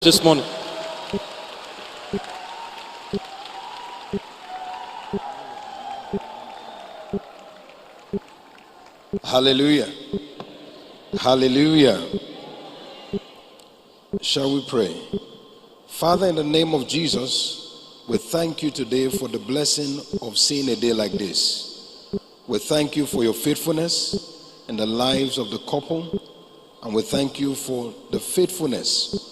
This morning. Hallelujah. Hallelujah. Shall we pray? Father, in the name of Jesus, we thank you today for the blessing of seeing a day like this. We thank you for your faithfulness in the lives of the couple, and we thank you for the faithfulness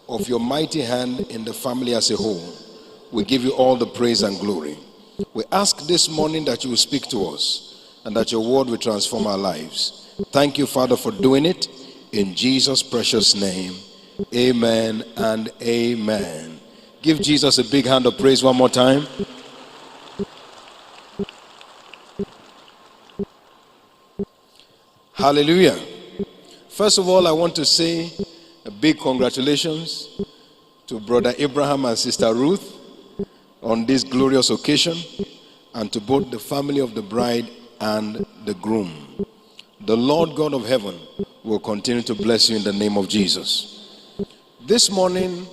of your mighty hand in the family as a whole. We give you all the praise and glory. We ask this morning that you will speak to us and that your word will transform our lives. Thank you, Father, for doing it in Jesus' precious name. Amen and amen. Give Jesus a big hand of praise one more time. Hallelujah. First of all, I want to say a big congratulations to Brother Abraham and Sister Ruth on this glorious occasion, and to both the family of the bride and the groom. The Lord God of heaven will continue to bless you in the name of Jesus. This morning,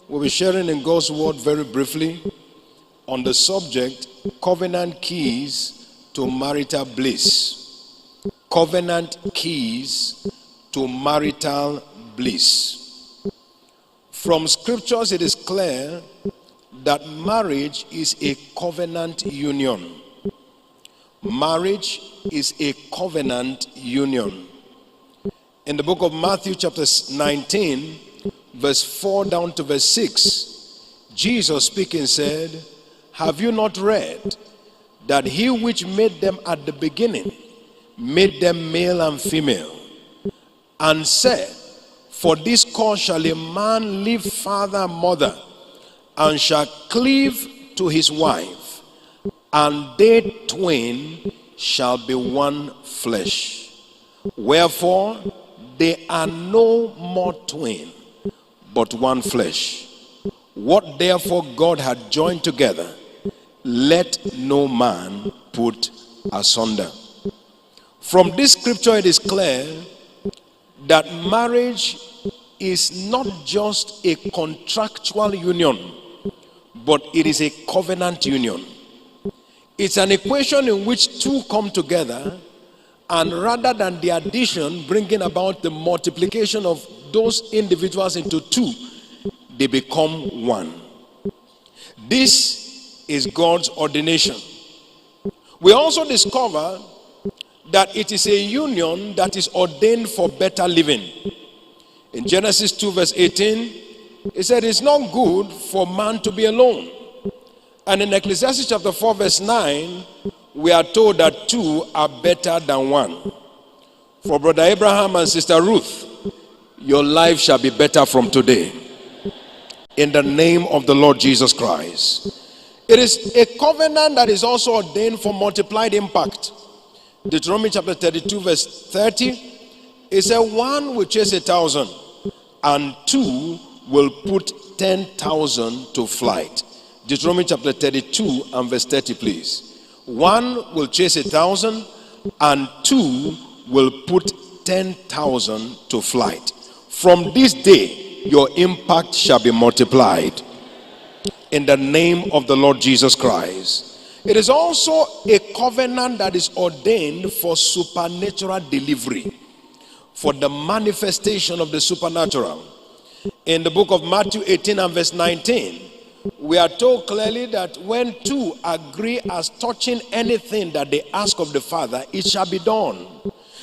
we'll be sharing in God's word very briefly on the subject, covenant keys to marital bliss. Covenant keys to marital bliss. From scriptures, it is clear that marriage is a covenant union. Marriage is a covenant union. In the book of Matthew chapter 19, verse 4 down to verse 6, Jesus speaking said, "Have you not read that he which made them at the beginning made them male and female, and said, for this cause shall a man leave father and mother, and shall cleave to his wife, and they twain shall be one flesh. Wherefore they are no more twain, but one flesh. What therefore God had joined together, let no man put asunder." From this scripture, it is clear that marriage is not just a contractual union, but it is a covenant union. It's an equation in which two come together, and rather than the addition bringing about the multiplication of those individuals into two, they become one. This is God's ordination. We also discover that it is a union that is ordained for better living. In Genesis 2 verse 18, it said it's not good for man to be alone. And in Ecclesiastes chapter 4 verse 9, we are told that two are better than one. For Brother Abraham and Sister Ruth, your life shall be better from today, in the name of the Lord Jesus Christ. It is a covenant that is also ordained for multiplied impact. Deuteronomy chapter 32 verse 30, it said, one will chase 1,000, and two will put 10,000 to flight. Deuteronomy chapter 32 and verse 30, please. One will chase 1,000, and two will put 10,000 to flight. From this day, your impact shall be multiplied, in the name of the Lord Jesus Christ. It is also a covenant that is ordained for supernatural delivery, for the manifestation of the supernatural. In the book of Matthew 18 and verse 19, we are told clearly that when two agree as touching anything that they ask of the Father, it shall be done.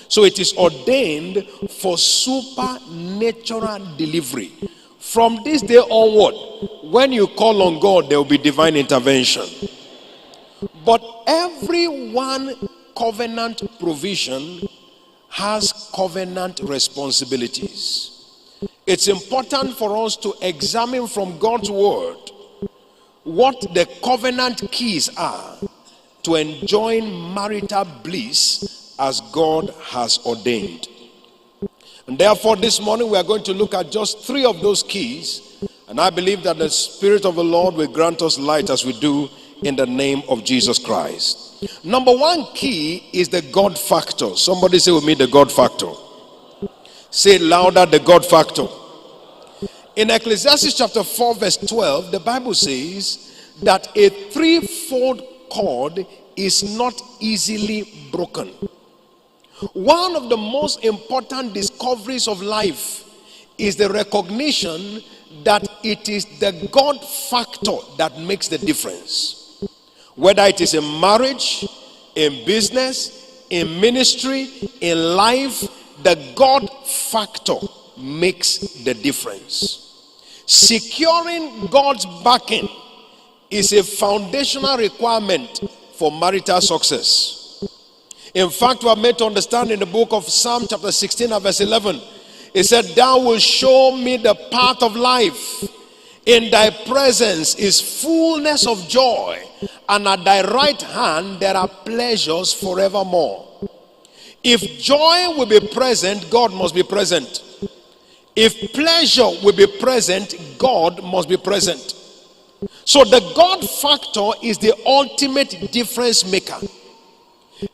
So it is ordained for supernatural delivery. From this day onward, when you call on God, there will be divine intervention. But every one covenant provision has covenant responsibilities. It's important for us to examine from God's word what the covenant keys are to enjoying marital bliss as God has ordained. And therefore this morning we are going to look at just three of those keys, and I believe that the Spirit of the Lord will grant us light as we do, in the name of Jesus Christ. Number one key is the God factor. Somebody say with me, the God factor. Say louder, the God factor. In Ecclesiastes chapter 4 verse 12, the Bible says that a threefold cord is not easily broken. One of the most important discoveries of life is the recognition that it is the God factor that makes the difference. Whether it is in marriage, in business, in ministry, in life, the God factor makes the difference. Securing God's backing is a foundational requirement for marital success. In fact, we are made to understand in the book of Psalm chapter 16 and verse 11, it said, "Thou wilt show me the path of life. In thy presence is fullness of joy, and at thy right hand there are pleasures forevermore." If joy will be present, God must be present. If pleasure will be present, God must be present. So the God factor is the ultimate difference maker.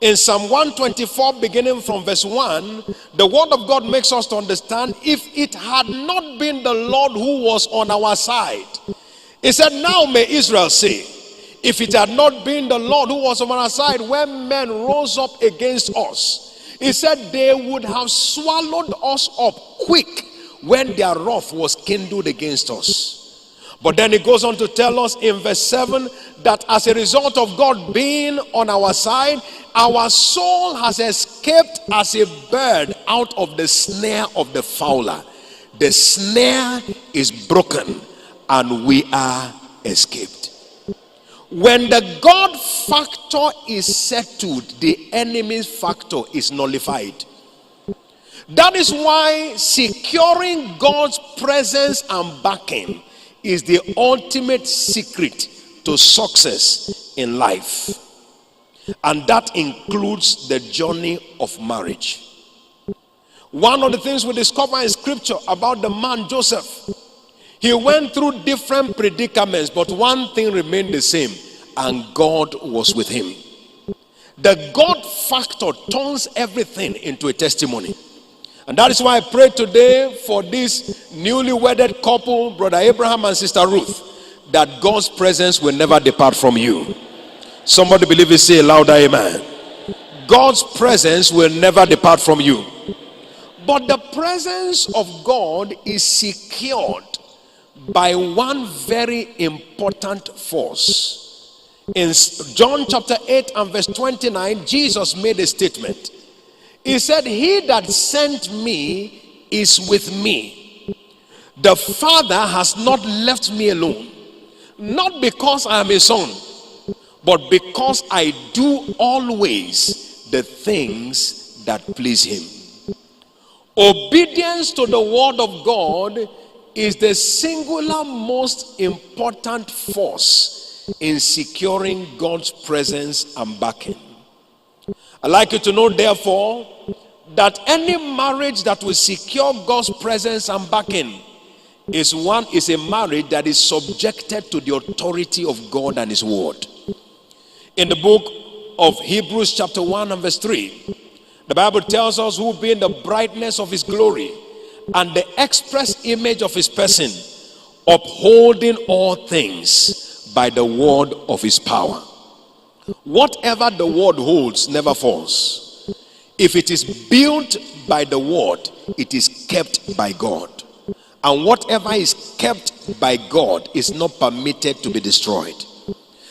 In Psalm 124, beginning from verse 1, the word of God makes us to understand, if it had not been the Lord who was on our side. He said, "Now may Israel say, if it had not been the Lord who was on our side when men rose up against us," he said, "they would have swallowed us up quick when their wrath was kindled against us." But then he goes on to tell us in verse 7 that as a result of God being on our side, our soul has escaped as a bird out of the snare of the fowler. The snare is broken and we are escaped. When the God factor is settled, the enemy's factor is nullified. That is why securing God's presence and backing is the ultimate secret to success in life. And that includes the journey of marriage. One of the things we discover in scripture about the man Joseph, he went through different predicaments, but one thing remained the same, and God was with him. The God factor turns everything into a testimony. And that is why I pray today for this newly wedded couple, Brother Abraham and Sister Ruth, that God's presence will never depart from you. Somebody believe it, say louder, amen. God's presence will never depart from you. But the presence of God is secured by one very important force. In John chapter 8 and verse 29, Jesus made a statement. He said, "He that sent me is with me. The Father has not left me alone, not because I am a son, but because I do always the things that please him." Obedience to the word of God is the singular most important force in securing God's presence and backing. I'd like you to know, therefore, that any marriage that will secure God's presence and backing is a marriage that is subjected to the authority of God and his word. In the book of Hebrews chapter 1 and verse 3, the Bible tells us, "Who being the brightness of his glory and the express image of his person, upholding all things by the word of his power." Whatever the word holds never falls. If it is built by the word, it is kept by God. And whatever is kept by God is not permitted to be destroyed.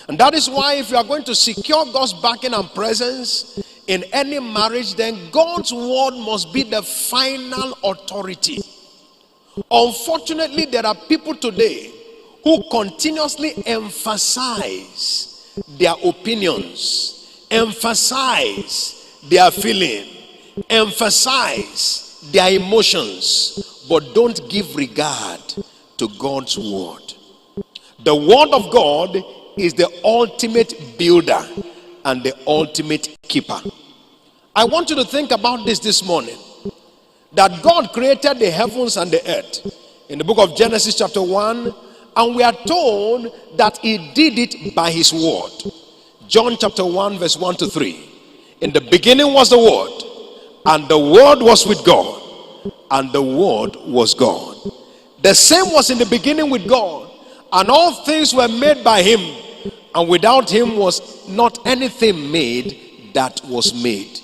And that is why if you are going to secure God's backing and presence in any marriage, then God's word must be the final authority. Unfortunately, there are people today who continuously emphasize their opinions, emphasize their feeling, emphasize their emotions, but don't give regard to God's word. The word of God is the ultimate builder and the ultimate keeper. I want you to think about this morning, that God created the heavens and the earth in the book of Genesis chapter 1, and we are told that he did it by his word. John chapter 1 verse 1 to 3. In the beginning was the word, and the word was with God, and the word was God. The same was in the beginning with God, and all things were made by him, and without him was not anything made that was made.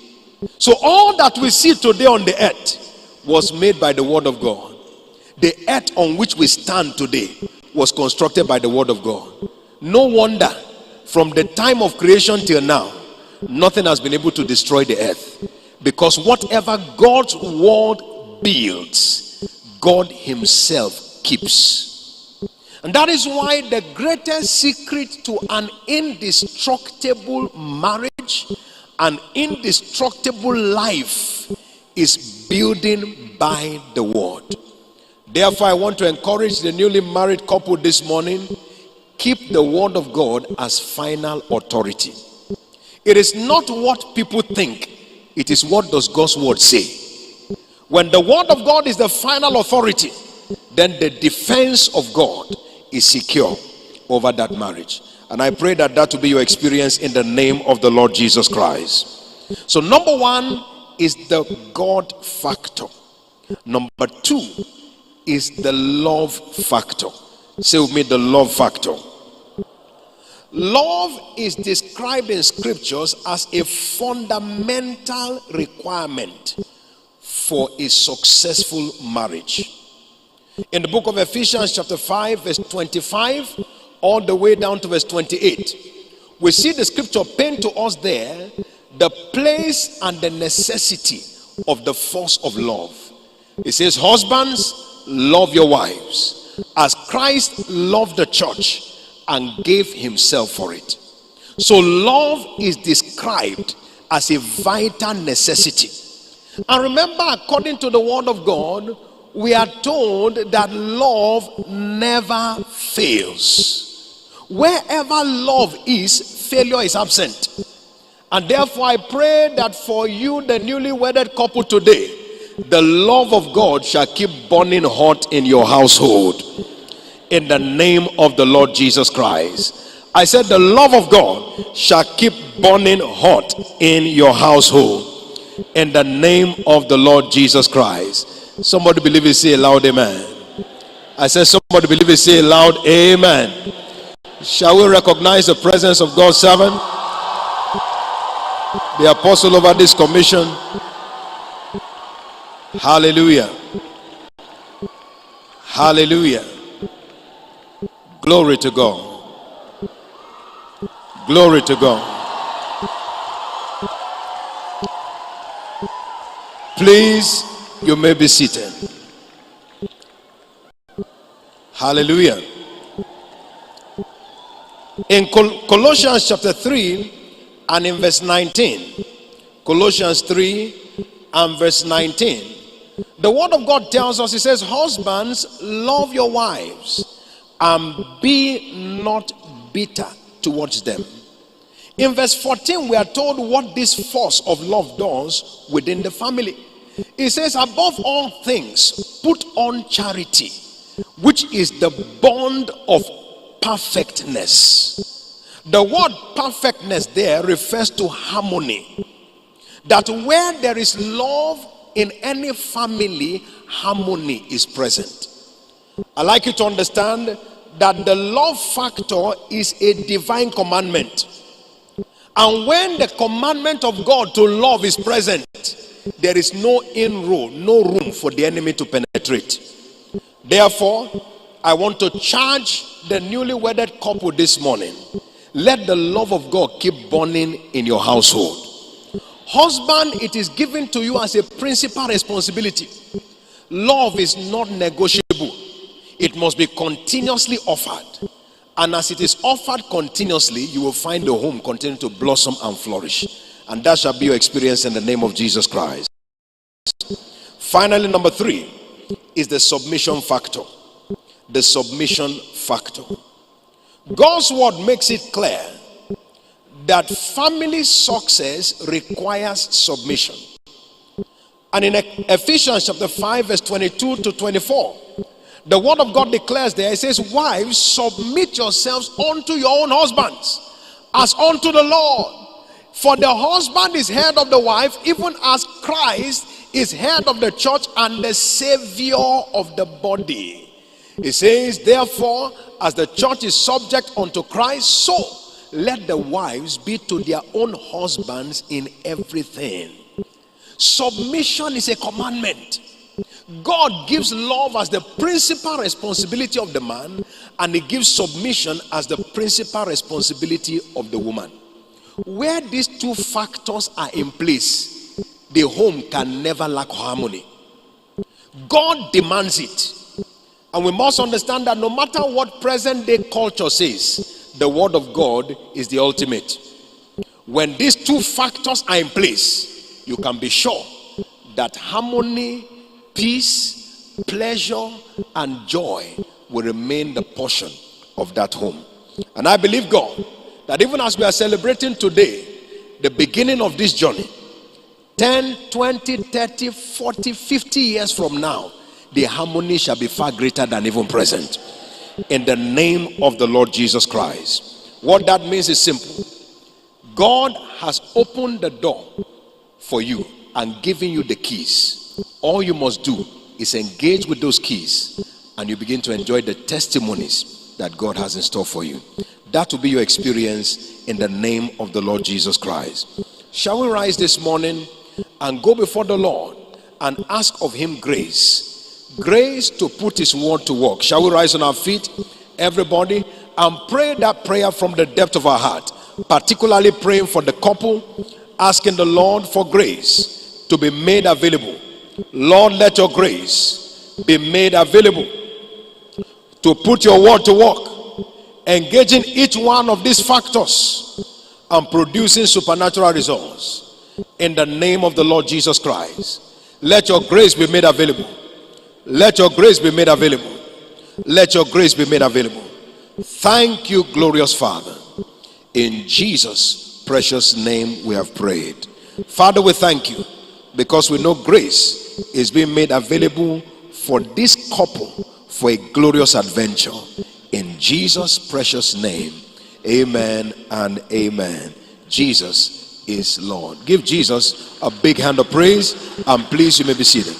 So all that we see today on the earth was made by the word of God. The earth on which we stand today was constructed by the word of God. No wonder from the time of creation till now, nothing has been able to destroy the earth, because whatever God's word builds, God himself keeps. And that is why the greatest secret to an indestructible marriage, an indestructible life, is building by the word. Therefore, I want to encourage the newly married couple this morning: keep the word of God as final authority. It is not what people think, it is what does God's word say. When the word of God is the final authority, then the defense of God is secure over that marriage. And I pray that that will be your experience in the name of the Lord Jesus Christ. So number one is the God factor. Number two is the love factor. Say with me, the love factor. Love is described in scriptures as a fundamental requirement for a successful marriage. In the book of Ephesians chapter 5 verse 25 all the way down to verse 28, we see the scripture paint to us there the place and the necessity of the force of love. It says, husbands, love your wives as Christ loved the church and gave himself for it. So love is described as a vital necessity. And remember, according to the word of God, we are told that love never fails. Wherever love is, failure is absent. And therefore I pray that for you, the newly wedded couple today, the love of God shall keep burning hot in your household, in the name of the Lord Jesus Christ. I said the love of God shall keep burning hot in your household, in the name of the Lord Jesus Christ. Somebody believe it, say loud amen. I said somebody believe it, say loud amen. Shall we recognize the presence of God's servant, the apostle over this commission? Hallelujah. Hallelujah. Glory to God. Glory to God. Please, you may be seated. Hallelujah. In Colossians chapter 3 and in verse 19, Colossians 3 and verse 19, the word of God tells us, it says, husbands, love your wives and be not bitter towards them. In verse 14, we are told what this force of love does within the family. It says, above all things, put on charity, which is the bond of perfectness. The word perfectness there refers to harmony. That where there is love in any family, harmony is present. I like you to understand that the love factor is a divine commandment. And when the commandment of God to love is present, there is no inroad, no room for the enemy to penetrate. Therefore, I want to charge the newly wedded couple this morning. Let the love of God keep burning in your household. Husband, it is given to you as a principal responsibility. Love is not negotiable. It must be continuously offered. And as it is offered continuously, you will find the home continue to blossom and flourish. And that shall be your experience in the name of Jesus Christ. Finally, number 3 is the submission factor. The submission factor. God's word makes it clear that family success requires submission. And in Ephesians chapter 5 verse 22 to 24, the word of God declares there, it says, wives, submit yourselves unto your own husbands as unto the Lord. For the husband is head of the wife, even as Christ is head of the church and the savior of the body. It says, therefore, as the church is subject unto Christ, so let the wives be to their own husbands in everything. Submission is a commandment. God gives love as the principal responsibility of the man, and he gives submission as the principal responsibility of the woman. Where these two factors are in place, the home can never lack harmony. God demands it. And we must understand that no matter what present day culture says, the word of God is the ultimate. When these two factors are in place, you can be sure that harmony, peace, pleasure, and joy will remain the portion of that home. And I believe God that even as we are celebrating today the beginning of this journey, 10, 20, 30, 40, 50 years from now, the harmony shall be far greater than even present. In the name of the Lord Jesus Christ. What that means is simple. God has opened the door for you and given you the keys. All you must do is engage with those keys, and you begin to enjoy the testimonies that God has in store for you. That will be your experience in the name of the Lord Jesus Christ. Shall we rise this morning and go before the Lord and ask of him grace? Grace to put his word to work. Shall we rise on our feet, everybody, and pray that prayer from the depth of our heart, particularly praying for the couple, asking the Lord for grace to be made available. Lord, let your grace be made available to put your word to work, engaging each one of these factors and producing supernatural results. In the name of the Lord Jesus Christ, let your grace be made available. Let your grace be made available. Let your grace be made available. Thank you, glorious Father. In Jesus' precious name we have prayed. Father, we thank you because we know grace is being made available for this couple for a glorious adventure. In Jesus' precious name, amen and amen. Jesus is Lord. Give Jesus a big hand of praise, and please, you may be seated.